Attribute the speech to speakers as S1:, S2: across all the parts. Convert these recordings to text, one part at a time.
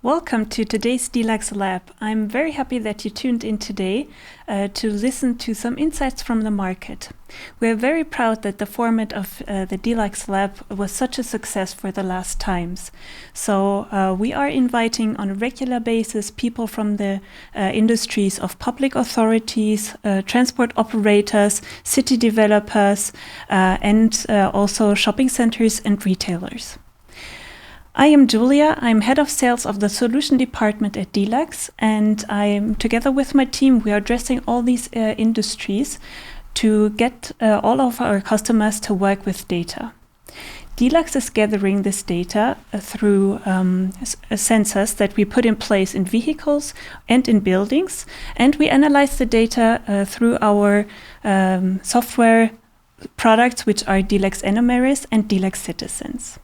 S1: Welcome to today's DILAX Lab. I'm very happy that you tuned in today to listen to some insights from the market. We're very proud that the format of the DILAX Lab was such a success for the last times. So we are inviting on a regular basis people from the industries of public authorities, transport operators, city developers, and also shopping centers and retailers. I am Julia. I'm head of sales of the solution department at DILAX, and I'm together with my team. We are addressing all these industries to get all of our customers to work with data. DILAX is gathering this data through sensors that we put in place in vehicles and in buildings, and we analyze the data through our software products, which are DILAX Enumerys and DILAX Citizens.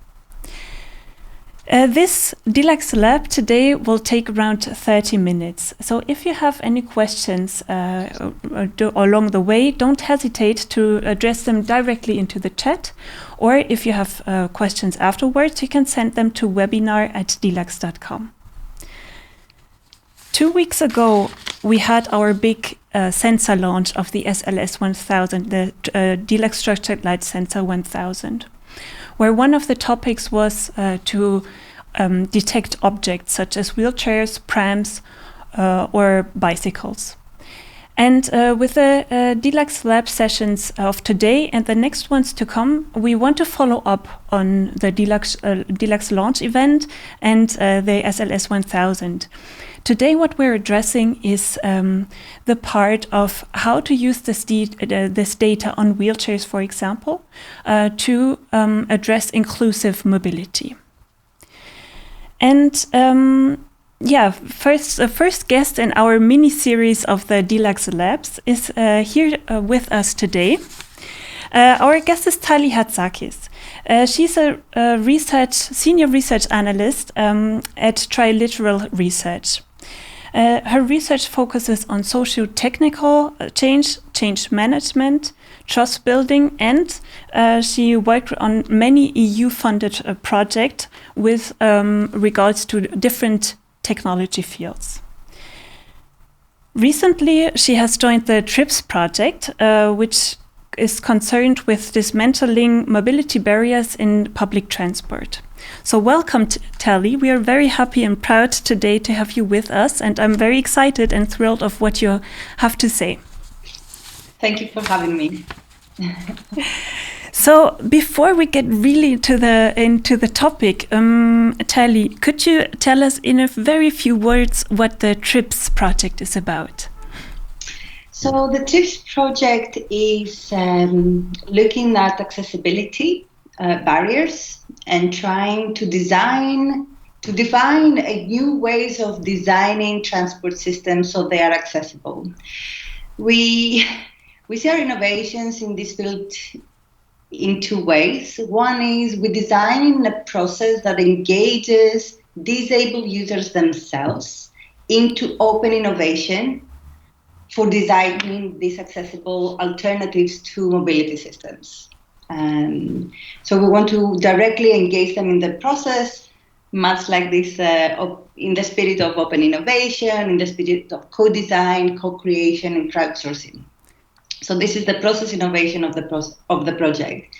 S1: This DILAX Lab today will take around 30 minutes. So if you have any questions along the way, don't hesitate to address them directly into the chat. Or if you have questions afterwards, you can send them to webinar@dilax.com. 2 weeks ago, we had our big sensor launch of the SLS 1000, the DILAX Structured Light Sensor 1000. Where one of the topics was to detect objects such as wheelchairs, prams, or bicycles. And with the DILAX Lab sessions of today and the next ones to come, we want to follow up on the DILAX launch event and the SLS 1000. Today, what we're addressing is the part of how to use this data on wheelchairs, for example, to address inclusive mobility. And first guest in our mini-series of the DILAX Labs is here with us today. Our guest is Tally Hatzakis. She's a senior research analyst at Triliteral Research. Her research focuses on socio-technical change management, trust building, and she worked on many EU-funded projects with regards to different technology fields. Recently, she has joined the TRIPS project, which is concerned with dismantling mobility barriers in public transport. So welcome, Tally. We are very happy and proud today to have you with us, and I'm very excited and thrilled of what you have to say.
S2: Thank you for having me.
S1: So before we get really into the topic, Tally, could you tell us in a very few words what the TRIPS project is about?
S2: So the TRIPS project is looking at accessibility barriers and trying to define new ways of designing transport systems so they are accessible. We see our innovations in this field in two ways. One is we design a process that engages disabled users themselves into open innovation for designing these accessible alternatives to mobility systems. So we want to directly engage them in the process, much like this, in the spirit of open innovation, in the spirit of co-design, co-creation, and crowdsourcing. So this is the process innovation of the project.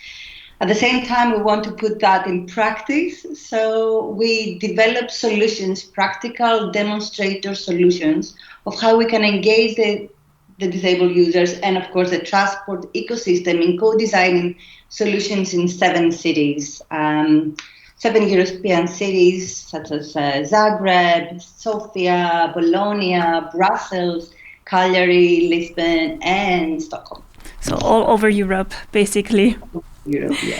S2: At the same time, we want to put that in practice. So we develop solutions, practical demonstrator solutions of how we can engage the disabled users and, of course, the transport ecosystem in co-designing solutions in 7 cities. 7 European cities such as Zagreb, Sofia, Bologna, Brussels, Cagliari, Lisbon, and Stockholm.
S1: So all over Europe, basically.
S2: Europe, yeah.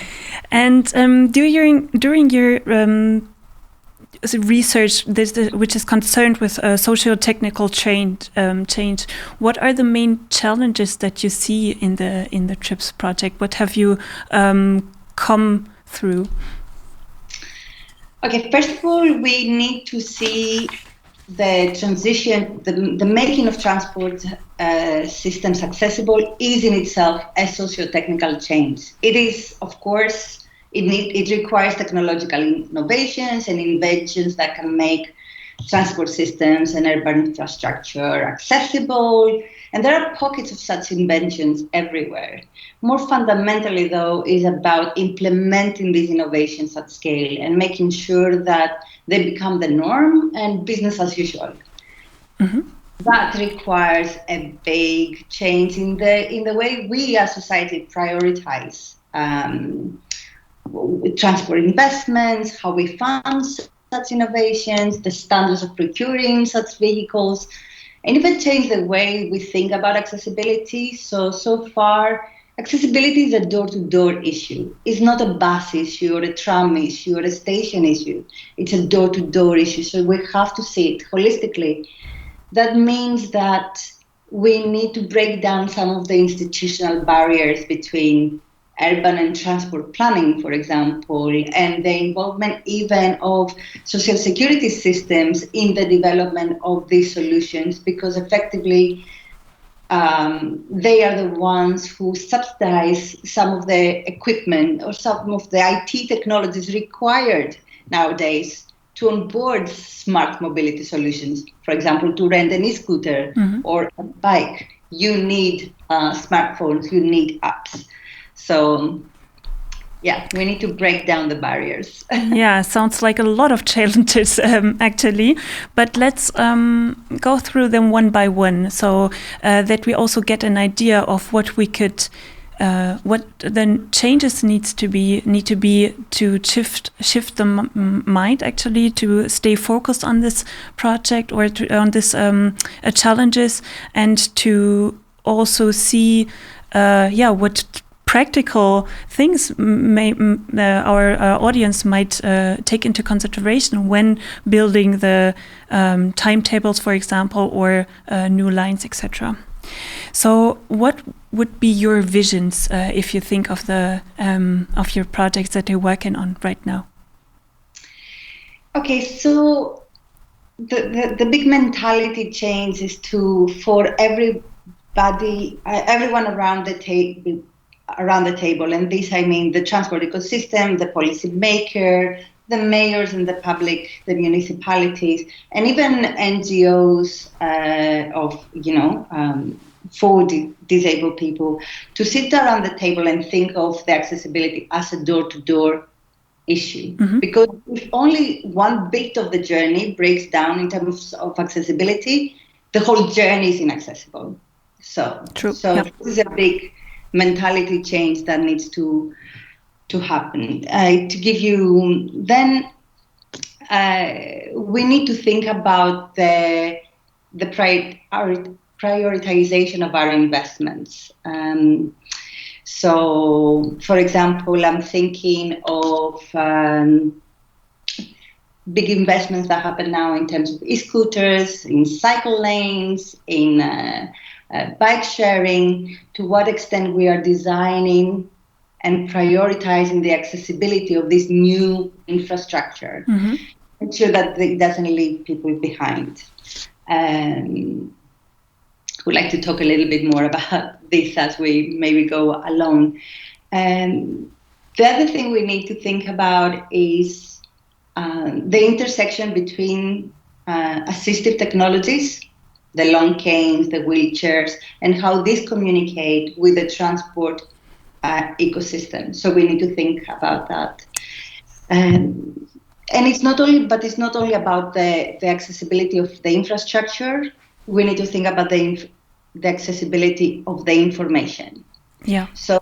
S1: And during your research, which is concerned with socio-technical change, what are the main challenges that you see in the TRIPS project? What have you come through?
S2: Okay, first of all, we need to see the transition, the making of transport systems accessible is in itself a socio-technical change. It is, of course, it requires technological innovations and inventions that can make transport systems and urban infrastructure accessible. And there are pockets of such inventions everywhere. More fundamentally, though, is about implementing these innovations at scale and making sure that they become the norm and business as usual. Mm-hmm. That requires a big change in the way we as society prioritize transport investments, how we fund such innovations, the standards of procuring such vehicles, and even change the way we think about accessibility. So far, accessibility is a door-to-door issue. It's not a bus issue or a tram issue or a station issue. It's a door-to-door issue. So we have to see it holistically. That means that we need to break down some of the institutional barriers between urban and transport planning, for example, and the involvement even of social security systems in the development of these solutions, because effectively they are the ones who subsidize some of the equipment or some of the IT technologies required nowadays to onboard smart mobility solutions. For example, to rent an e-scooter or a bike, you need smartphones, you need apps. So, yeah, we need to break down the barriers.
S1: Yeah, sounds like a lot of challenges, actually. But let's go through them one by one, so that we also get an idea of what we could, what the changes need to be to shift the mind, actually, to stay focused on this project or on this challenges, and to also see, what practical things our audience might take into consideration when building the timetables, for example, or new lines, etc. So, what would be your visions if you think of the of your projects that you're working on right now?
S2: Okay, so the big mentality change is for everyone around the table. And this, I mean, the transport ecosystem, the policy maker, the mayors and the public, the municipalities, and even NGOs for disabled people, to sit around the table and think of the accessibility as a door-to-door issue. Because if only one bit of the journey breaks down in terms of accessibility, the whole journey is inaccessible. So this is a big mentality change that needs to happen. To give you, then we need to think about the prioritization of our investments. So, for example, I'm thinking of big investments that happen now in terms of e-scooters, in cycle lanes, in bike sharing. To what extent we are designing and prioritizing the accessibility of this new infrastructure, ensure that it doesn't leave people behind. Would like to talk a little bit more about this as we maybe go along. The other thing we need to think about is the intersection between assistive technologies, the long canes, the wheelchairs, and how these communicate with the transport ecosystem. So we need to think about that. And it's not only about the accessibility of the infrastructure. We need to think about the accessibility of the information.
S1: Yeah.
S2: So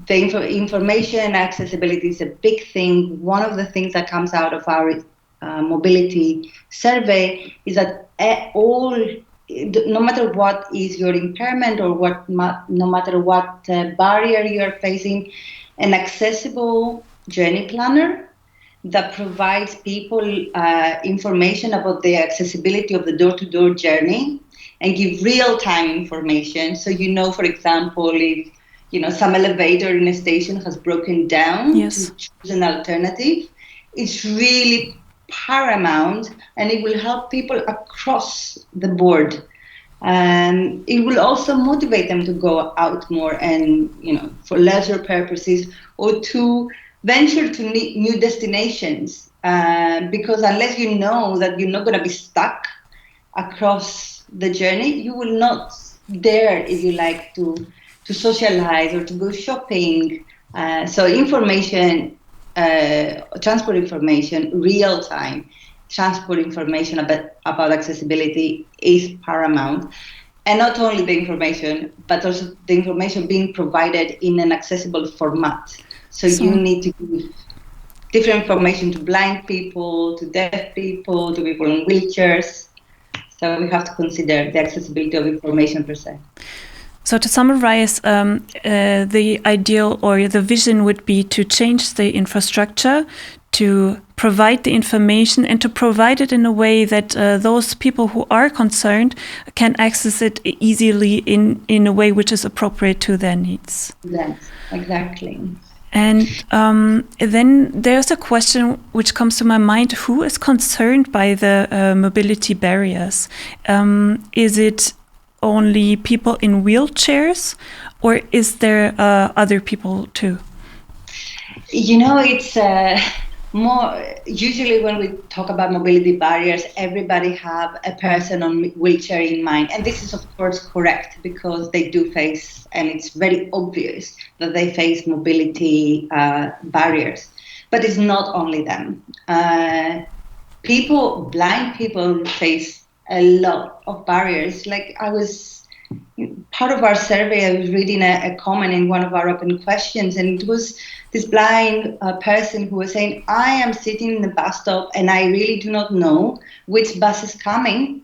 S2: the information accessibility is a big thing. One of the things that comes out of our mobility survey is that no matter what is your impairment or no matter what barrier you are facing, an accessible journey planner that provides people information about the accessibility of the door-to-door journey and give real-time information. So for example, if some elevator in a station has broken down, to choose an alternative, it's really paramount, and it will help people across the board. And it will also motivate them to go out more and, for leisure purposes, or to venture to new destinations, because unless you know that you're not going to be stuck across the journey, you will not dare, if you like, to socialize or to go shopping. So information, transport information, real time transport information about accessibility is paramount. And not only the information, but also the information being provided in an accessible format. So you need to give different information to blind people, to deaf people, to people in wheelchairs. So we have to consider the accessibility of information per se.
S1: So to summarize, the ideal or the vision would be to change the infrastructure, to provide the information, and to provide it in a way that those people who are concerned can access it easily in a way which is appropriate to their needs.
S2: Yes, exactly.
S1: And then there's a question which comes to my mind: who is concerned by the mobility barriers? Is it only people in wheelchairs, or is there other people too?
S2: You know, it's more, usually when we talk about mobility barriers, everybody have a person on wheelchair in mind. And this is, of course, correct, because they do face, and it's very obvious that they face mobility barriers. But it's not only them. Blind people face a lot of barriers. Like part of our survey, I was reading a comment in one of our open questions, and it was this blind person who was saying, I am sitting in the bus stop and I really do not know which bus is coming,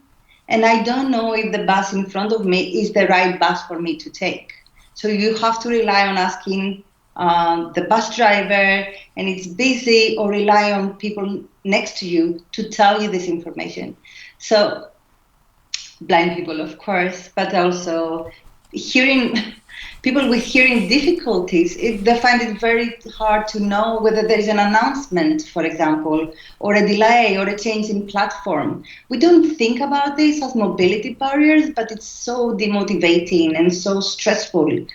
S2: and I don't know if the bus in front of me is the right bus for me to take. So you have to rely on asking the bus driver, and it's busy, or rely on people next to you to tell you this information. So blind people, of course, but also people with hearing difficulties, they find it very hard to know whether there is an announcement, for example, or a delay or a change in platform. We don't think about this as mobility barriers, but it's so demotivating and so stressful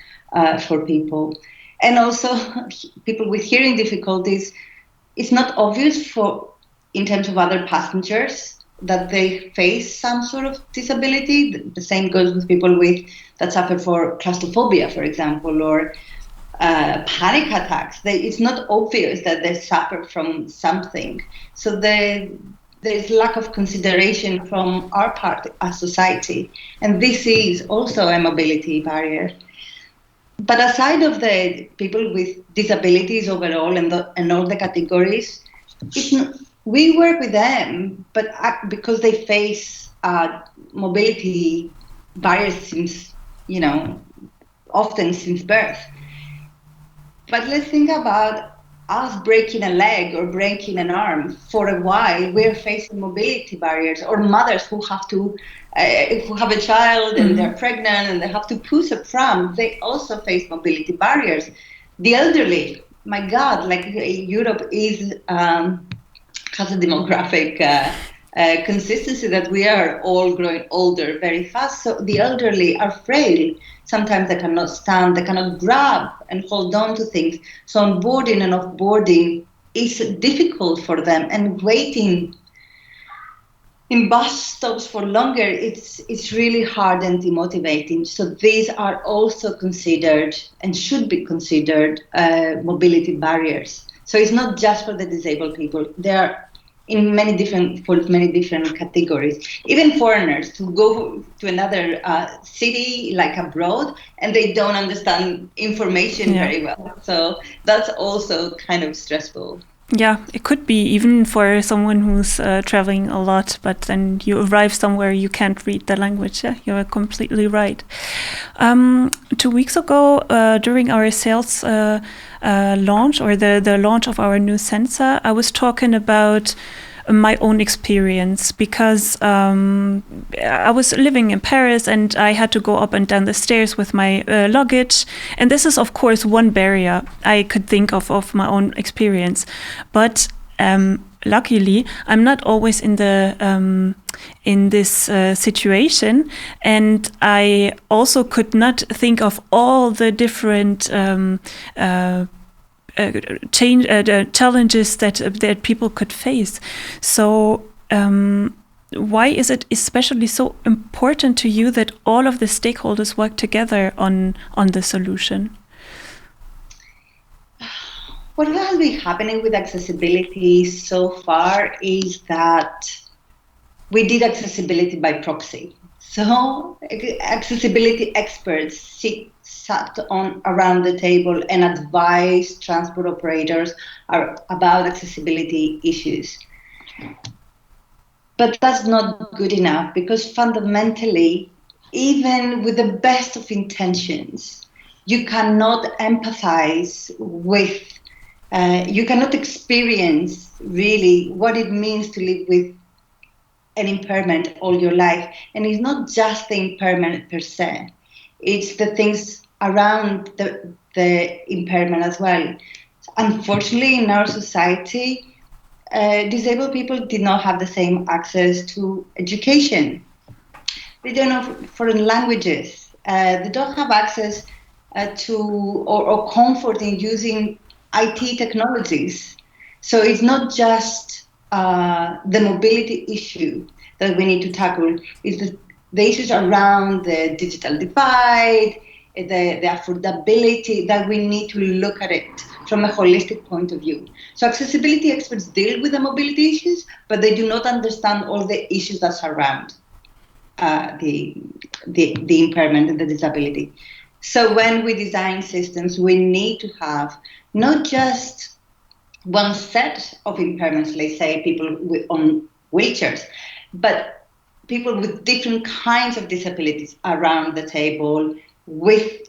S2: for people. And also people with hearing difficulties, it's not obvious in terms of other passengers that they face some sort of disability. The same goes with people that suffer for claustrophobia, for example, or panic attacks. It's not obvious that they suffer from something. So there's lack of consideration from our part as society. And this is also a mobility barrier. But aside of the people with disabilities overall and all the categories, we work with them, but because they face mobility barriers often since birth. But let's think about us breaking a leg or breaking an arm. For a while, we're facing mobility barriers, or mothers who have a child and they're pregnant and they have to push a pram. They also face mobility barriers. The elderly, my God, like Europe has a demographic consistency that we are all growing older very fast. So the elderly are frail. Sometimes they cannot stand, they cannot grab and hold on to things. So onboarding and offboarding is difficult for them, and waiting in bus stops for longer, it's really hard and demotivating. So these are also considered and should be considered mobility barriers. So it's not just for the disabled people. They are in many different categories. Even foreigners to go to another city, like abroad, and they don't understand information very well. So that's also kind of stressful.
S1: Yeah, it could be even for someone who's traveling a lot, but then you arrive somewhere you can't read the language. Yeah, you're completely right. 2 weeks ago, during our sales launch, or the launch of our new sensor, I was talking about my own experience, because I was living in Paris and I had to go up and down the stairs with my luggage, and this is of course one barrier I could think of my own experience. But luckily I'm not always in this situation, and I also could not think of all the different challenges that people could face. So why is it especially so important to you that all of the stakeholders work together on the solution?
S2: What has been happening with accessibility so far is that we did accessibility by proxy. So accessibility experts sat around the table and advised transport operators about accessibility issues. But that's not good enough, because fundamentally, even with the best of intentions, you cannot empathize with, you cannot experience really what it means to live with an impairment all your life. And it's not just the impairment per se, it's the things around the impairment as well. Unfortunately, in our society, disabled people did not have the same access to education. They don't know foreign languages. They don't have access to or comfort in using IT technologies. So it's not just the mobility issue that we need to tackle. It's the issues around the digital divide, the affordability, that we need to look at it from a holistic point of view. So accessibility experts deal with the mobility issues, but they do not understand all the issues that surround the impairment and the disability. So when we design systems, we need to have not just one set of impairments, let's say people on wheelchairs, but people with different kinds of disabilities around the table,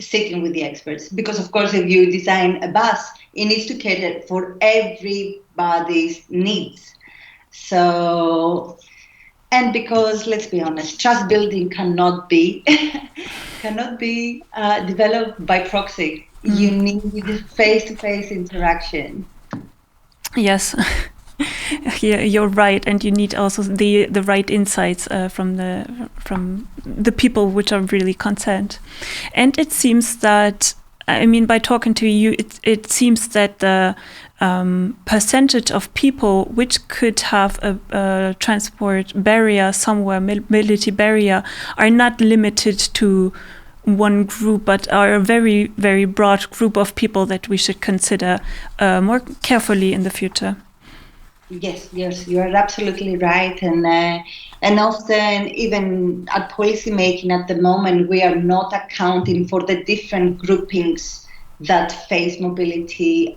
S2: sitting with the experts. Because of course, if you design a bus, it needs to cater for everybody's needs. So, and because, let's be honest, trust building cannot be developed by proxy. You need face-to-face interaction.
S1: Yes. Yeah, you're right, and you need also the right insights from the people which are really concerned. And it seems that, I mean, by talking to you, it seems that the percentage of people which could have a transport barrier somewhere, mobility barrier, are not limited to one group, but are a very, very broad group of people that we should consider more carefully in the future.
S2: Yes, you are absolutely right, and often even at policy making at the moment, we are not accounting for the different groupings that face mobility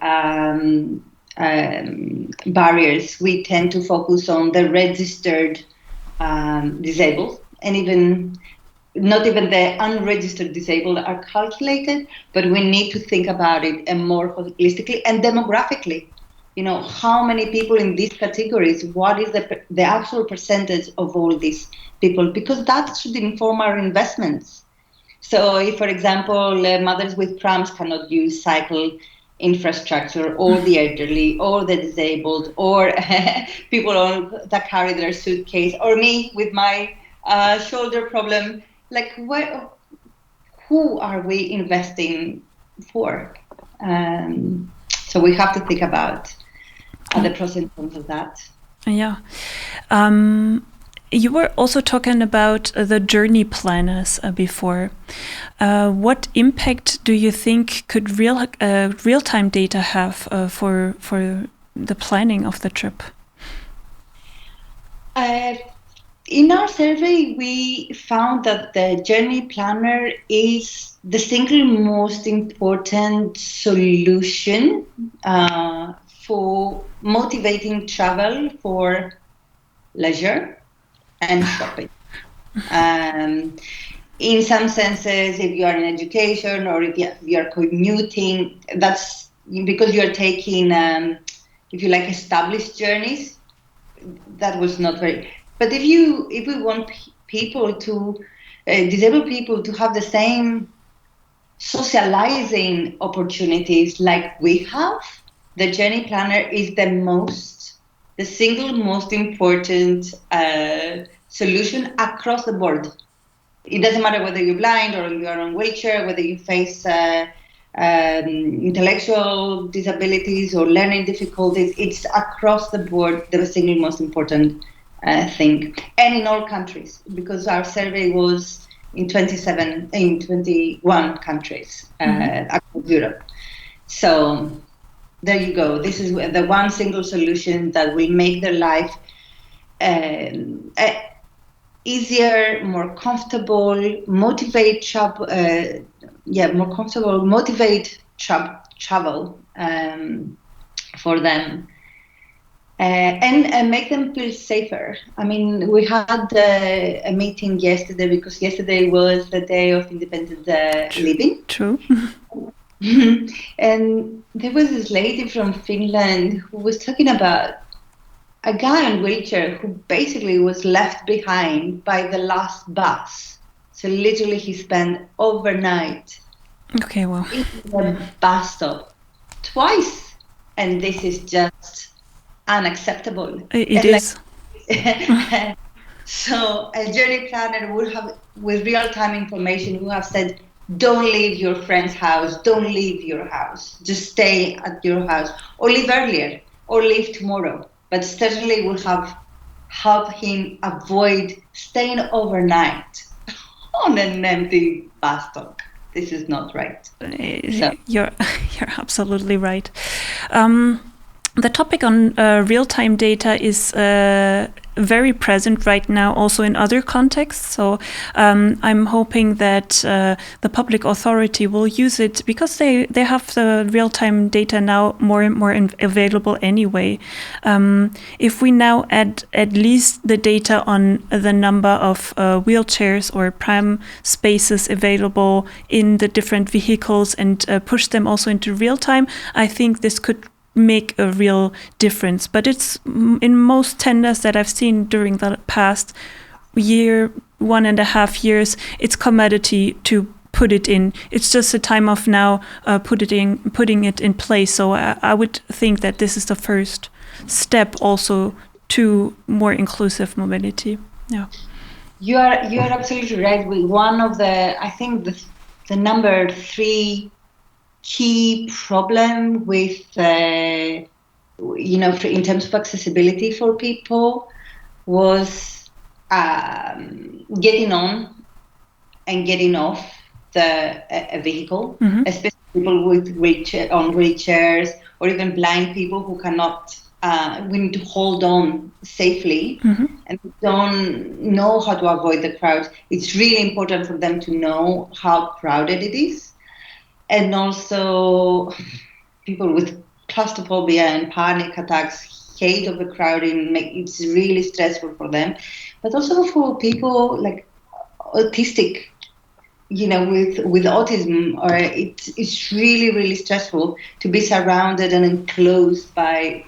S2: barriers. We tend to focus on the registered disabled, and even not even the unregistered disabled are calculated, but we need to think about it more holistically and demographically. You know, how many people in these categories, what is the actual percentage of all these people? Because that should inform our investments. So if, for example, mothers with prams cannot use cycle infrastructure, or the elderly, or the disabled, or people that carry their suitcase, or me with my shoulder problem, like who are we investing for? So we have to think about the pros and cons of that.
S1: Yeah. You were also talking about the journey planners before. What impact do you think could real-time data have for the planning of the trip?
S2: In our survey, we found that the journey planner is the single most important solution for motivating travel for leisure and shopping. In some senses, if you are in education or if you are commuting, that's because you are taking, if you like, established journeys. That was not very. But if we want people to, disabled people to have the same socializing opportunities like we have, the journey planner is the single most important solution across the board. It doesn't matter whether you're blind or you are on wheelchair, whether you face intellectual disabilities or learning difficulties. It's across the board the single most important thing, and in all countries, because our survey was in 21 countries across Europe. So there you go. This is the one single solution that will make their life easier, more comfortable, motivate travel for them, and make them feel safer. I mean, we had a meeting yesterday because yesterday was the day of independent living.
S1: True.
S2: And there was this lady from Finland who was talking about a guy on wheelchair who basically was left behind by the last bus. So literally he spent overnight in the bus stop twice. And this is just unacceptable.
S1: It is.
S2: So a journey planner would have, with real-time information, would have said, don't leave your friend's house, don't leave your house, just stay at your house, or leave earlier, or leave tomorrow. But certainly would have helped him avoid staying overnight on an empty bus stop. This is not right. So.
S1: You're absolutely right. The topic on real-time data is very present right now, also in other contexts. So I'm hoping that the public authority will use it because they have the real-time data now more and more available anyway. If we now add at least the data on the number of wheelchairs or pram spaces available in the different vehicles and push them also into real-time, I think this could make a real difference. But it's in most tenders that I've seen during the past year, 1.5 years, it's commodity to put it in. It's just a time of now putting it in place. So I would think that this is the first step also to more inclusive mobility. Yeah,
S2: you are absolutely right. With one of the, I think the number 3 key problem with, in terms of accessibility for people was getting on and getting off a vehicle, especially people with wheelchairs or even blind people who cannot, we need to hold on safely and don't know how to avoid the crowd. It's really important for them to know how crowded it is. And also people with claustrophobia and panic attacks, hate overcrowding, it's really stressful for them. But also for people like autistic, with autism, or it's really, really stressful to be surrounded and enclosed by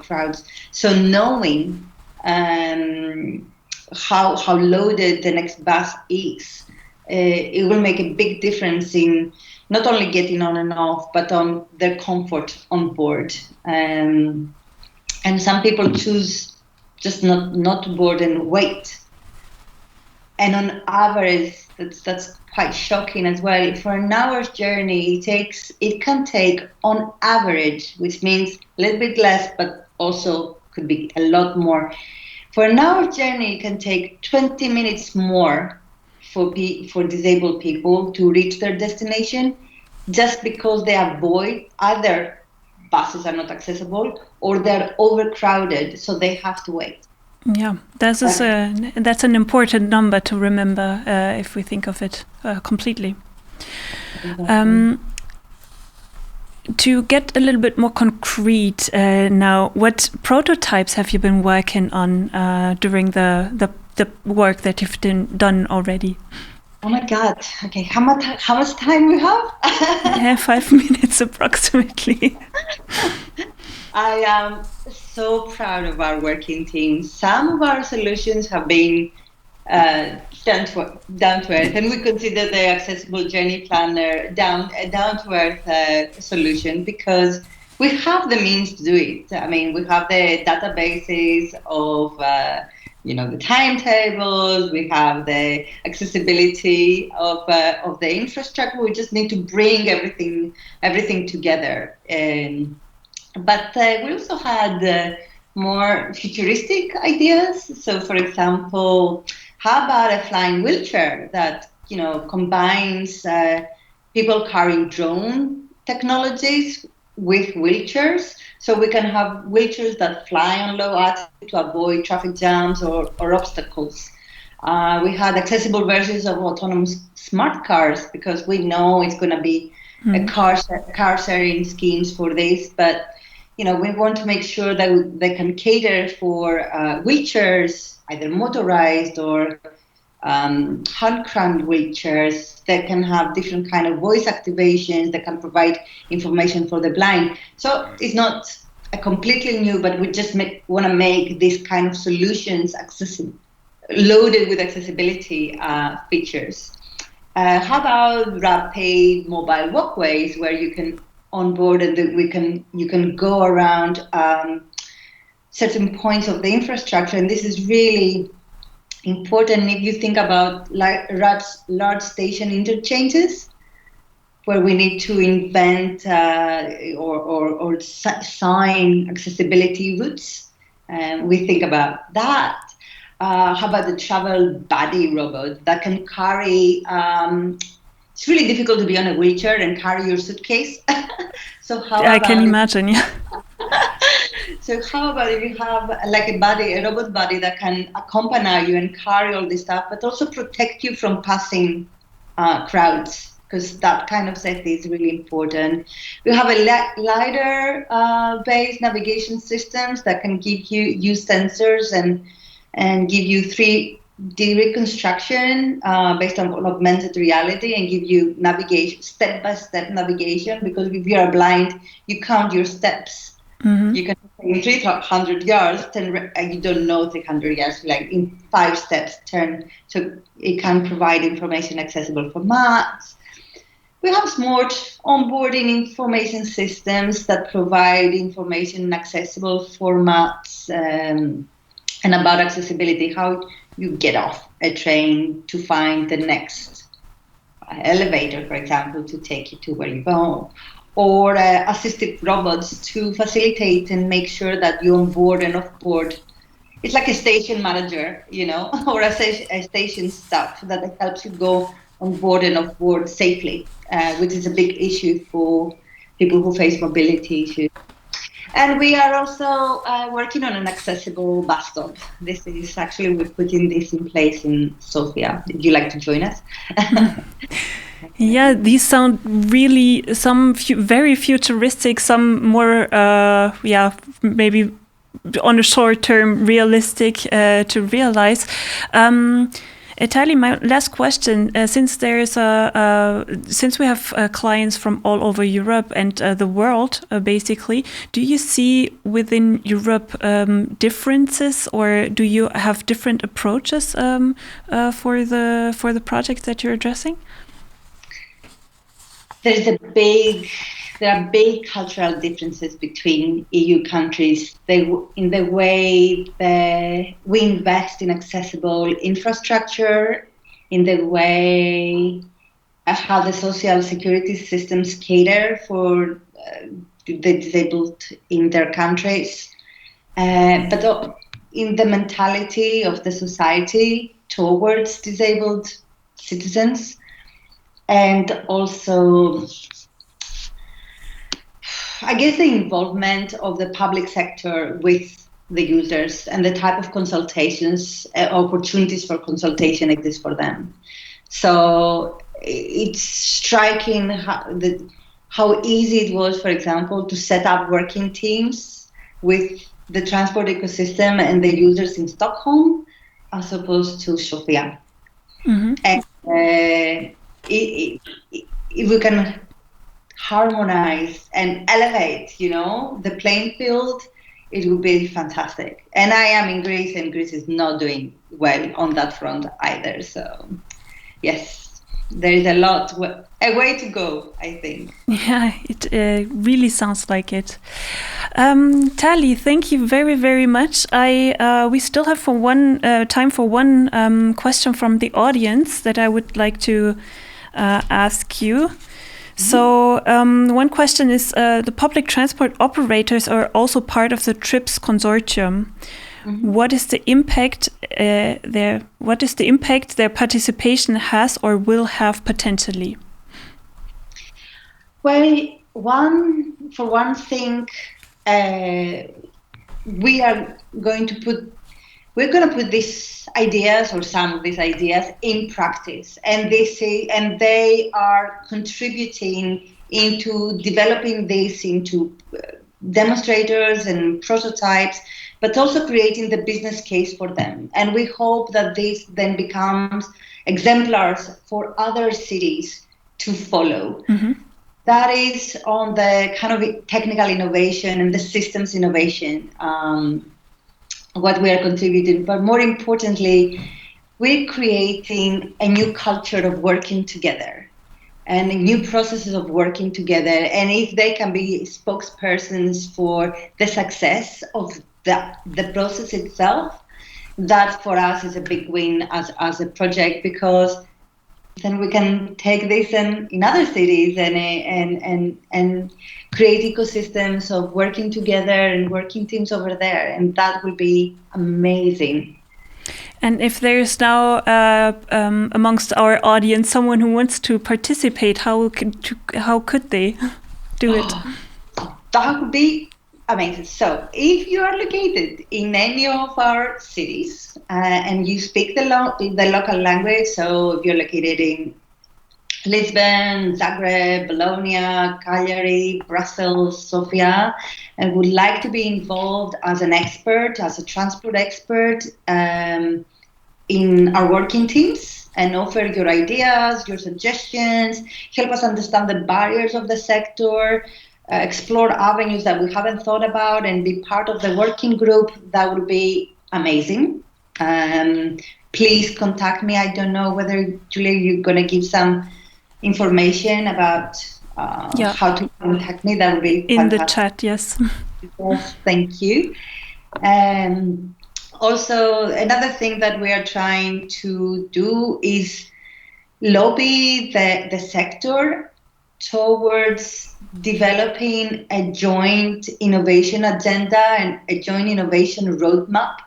S2: crowds. So knowing how loaded the next bus is, it will make a big difference in not only getting on and off, but on their comfort on board. And some people choose just not to board and wait. And on average, that's quite shocking as well. For an hour's journey, it can take on average, which means a little bit less, but also could be a lot more. For an hour's journey, it can take 20 minutes more for disabled people to reach their destination, just because they avoid either buses are not accessible or they're overcrowded, so they have to wait.
S1: Yeah, that's an important number to remember if we think of it completely. To get a little bit more concrete now, what prototypes have you been working on during the work that you've done already?
S2: Oh my God! Okay, how much time we have?
S1: Yeah, 5 minutes approximately.
S2: I am so proud of our working team. Some of our solutions have been down to earth, and we consider the accessible journey planner a down to earth solution because we have the means to do it. I mean, we have the databases of the timetables, we have the accessibility of the infrastructure. We just need to bring everything together. But we also had more futuristic ideas. So, for example, how about a flying wheelchair that combines people carrying drone technologies with wheelchairs, so we can have wheelchairs that fly on low altitude to avoid traffic jams or obstacles. We had accessible versions of autonomous smart cars, because we know it's going to be a car sharing schemes for this, but we want to make sure that they can cater for wheelchairs, either motorized or hand-cranked wheelchairs that can have different kind of voice activations that can provide information for the blind. So it's not a completely new, but we just want to make these kind of solutions accessible, loaded with accessibility features. How about rapid mobile walkways where you can onboard and you can go around certain points of the infrastructure, and this is really important if you think about large station interchanges, where we need to invent or sign accessibility routes. We think about that. How about the travel buddy robot that can carry? It's really difficult to be on a wheelchair and carry your suitcase. So
S1: I can imagine, yeah.
S2: So how about if you have like a robot buddy that can accompany you and carry all this stuff, but also protect you from passing crowds, because that kind of safety is really important. We have a LiDAR-based navigation systems that can use sensors and give you 3D reconstruction based on augmented reality, and give you navigation, step-by-step navigation, because if you are blind, you count your steps. Mm-hmm. You can in 300 yards, you don't know 300 yards, like in 5 steps turn. So it can provide information accessible for maps. We have smart onboarding information systems that provide information in accessible formats and about accessibility, how you get off a train to find the next elevator, for example, to take you to where you go. Or assistive robots to facilitate and make sure that you onboard and offboard. It's like a station manager, or a station staff that helps you go on board and offboard safely, which is a big issue for people who face mobility issues. And we are also working on an accessible bus stop. This is actually, we're putting this in place in Sofia. Would you like to join us?
S1: Yeah, these sound really very futuristic, some more, maybe on a short term realistic to realize. Tally, my last question: since we have clients from all over Europe and the world, basically, do you see within Europe differences, or do you have different approaches for the projects that you're addressing?
S2: There are big cultural differences between EU countries in the way we invest in accessible infrastructure, in the way how the social security systems cater for the disabled in their countries, but in the mentality of the society towards disabled citizens. And also, I guess, the involvement of the public sector with the users and the type of consultations, opportunities for consultation exist for them. So it's striking how easy it was, for example, to set up working teams with the transport ecosystem and the users in Stockholm as opposed to Sofia. Mm-hmm. And if we can harmonize and elevate, the playing field, it would be fantastic. And I am in Greece, and Greece is not doing well on that front either. So, yes, there is a way to go, I think.
S1: Yeah, it really sounds like it. Tally, thank you very, very much. We still have time for one question from the audience that I would like to ask you. So one question is, the public transport operators are also part of the TRIPS consortium. What is the impact their participation has or will have potentially?
S2: Well, for one thing, we're going to put these ideas, or some of these ideas, in practice, and they are contributing into developing this into demonstrators and prototypes, but also creating the business case for them. And we hope that this then becomes exemplars for other cities to follow. That is on the kind of technical innovation and the systems innovation, what we are contributing. But more importantly, we're creating a new culture of working together and new processes of working together. And if they can be spokespersons for the success of the process itself, that for us is a big win as a project, because then we can take this in other cities and create ecosystems of working together and working teams over there, and that will be amazing.
S1: And if there's now amongst our audience someone who wants to participate, how could they do it?
S2: That would be amazing. So if you are located in any of our cities and you speak the local language, so if you're located in Lisbon, Zagreb, Bologna, Cagliari, Brussels, Sofia, and would like to be involved as an expert, as a transport expert in our working teams, and offer your ideas, your suggestions, help us understand the barriers of the sector, explore avenues that we haven't thought about, and be part of the working group, that would be amazing. Please contact me. I don't know whether, Julia, you're going to give some information about how to contact me. That would be
S1: in
S2: fantastic.
S1: the chat. Yes.
S2: Yes, thank you. Also, another thing that we are trying to do is lobby the sector towards developing a joint innovation agenda and a joint innovation roadmap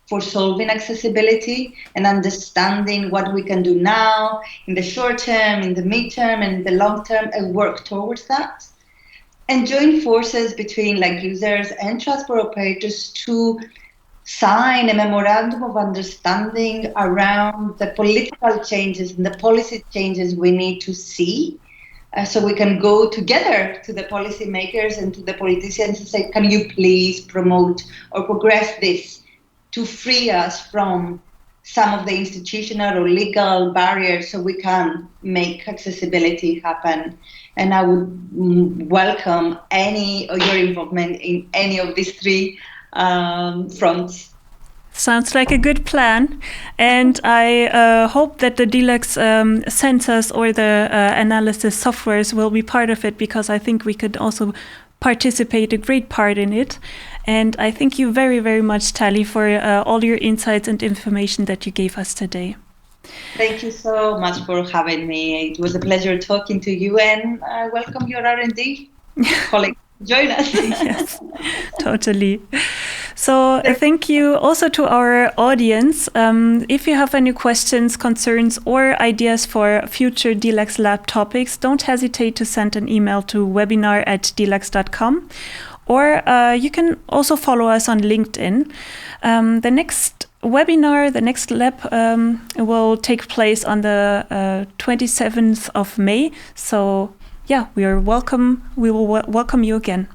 S2: for solving accessibility, and understanding what we can do now in the short term, in the midterm, and the long term, and work towards that. And join forces between users and transport operators to sign a memorandum of understanding around the political changes and the policy changes we need to see, so we can go together to the policymakers and to the politicians and say, can you please promote or progress this to free us from some of the institutional or legal barriers so we can make accessibility happen. And I would welcome any of your involvement in any of these three fronts.
S1: Sounds like a good plan, and I hope that the DILAX sensors or the analysis softwares will be part of it, because I think we could also participate a great part in it. And I thank you very, very much, Tally, for all your insights and information that you gave us today.
S2: Thank you so much for having me. It was a pleasure talking to you, and I welcome your R&D colleagues. Join us.
S1: Yes, totally. So thank you also to our audience. If you have any questions, concerns, or ideas for future DILAX Lab topics, don't hesitate to send an email to webinar@dilax.com, or you can also follow us on LinkedIn. The next webinar, the next lab will take place on the 27th of May. So yeah, we will welcome you again.